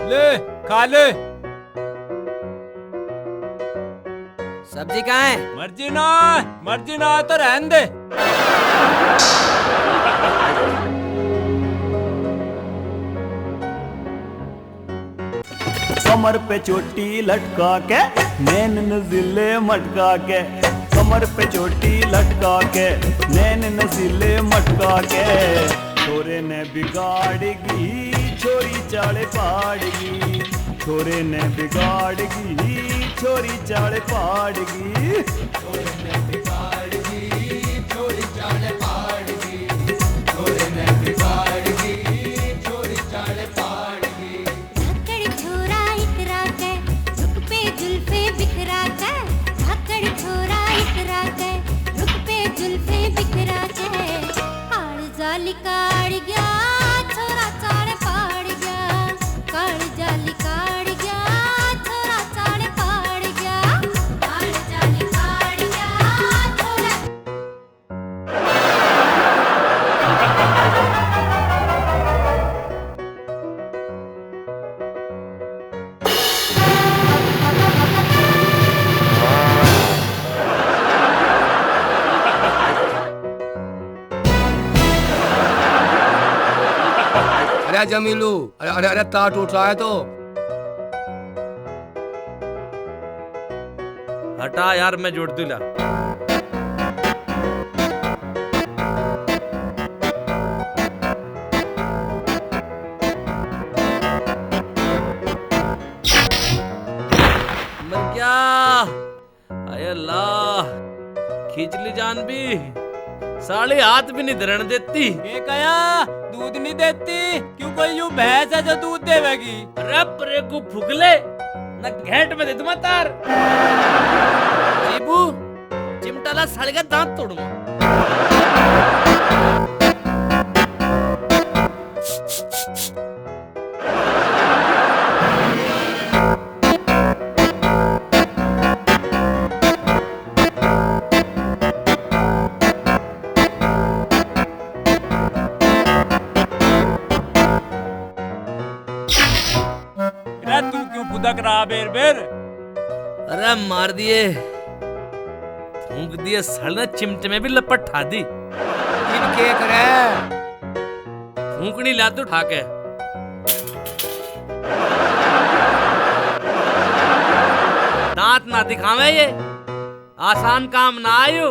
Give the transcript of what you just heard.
ले खा ले। सब्जी कहाँ है? मर्जी ना तो रहने दे। कमर पे चोटी लटका के नैन नजीले मटका के, कमर पे चोटी लटका के नैन नजीले मटका के, छोरे ने बिगाड़गी छोरी चाले पाड़गी, छोरे ने बिगाड़गी छोरी चाले पाड़गी, छोरे ने बिगाड़गी छोरी चाले पाड़गी, छोरे ने बिगाड़गी छोरी चाले पाड़गी। धाकड़ छोरा इतरा के रुक पे जुल्फे बिखरा के, धाकड़ छोरा इतरा के रुक पे जुल्फे बिखरा के, काल जाली काड़ गया छोरा चाड़ पाड़ गया, काल जाली काड़ गया छोरा चाड़ पाड़ गया, काल जाली काड़ गया छोरा। अरे जमीलू, अरे तार टूट रहा है तो हटा यार, मैं जोड़ दूंगा। मर गया। आय अल्लाह, खींच ली जान भी, साले हाथ भी नहीं धरण देती। ये कया दूध नहीं देती? क्यों कोई यूं भैंस है जो दूध देवेगी? रब रे को फुगले ना घेट में दे दूं मैं तार। जीबू चिमटाला साले का दांत तोड़ूंगा। तू क्यों फुदक रहा बेर बेर? अरे मार दिए, फूंक दिए साले, चिमटे में भी लपट ठा दी। के करे फूंकनी ला तू ठा के। दांत ना दिखावे, ये आसान काम ना आयो।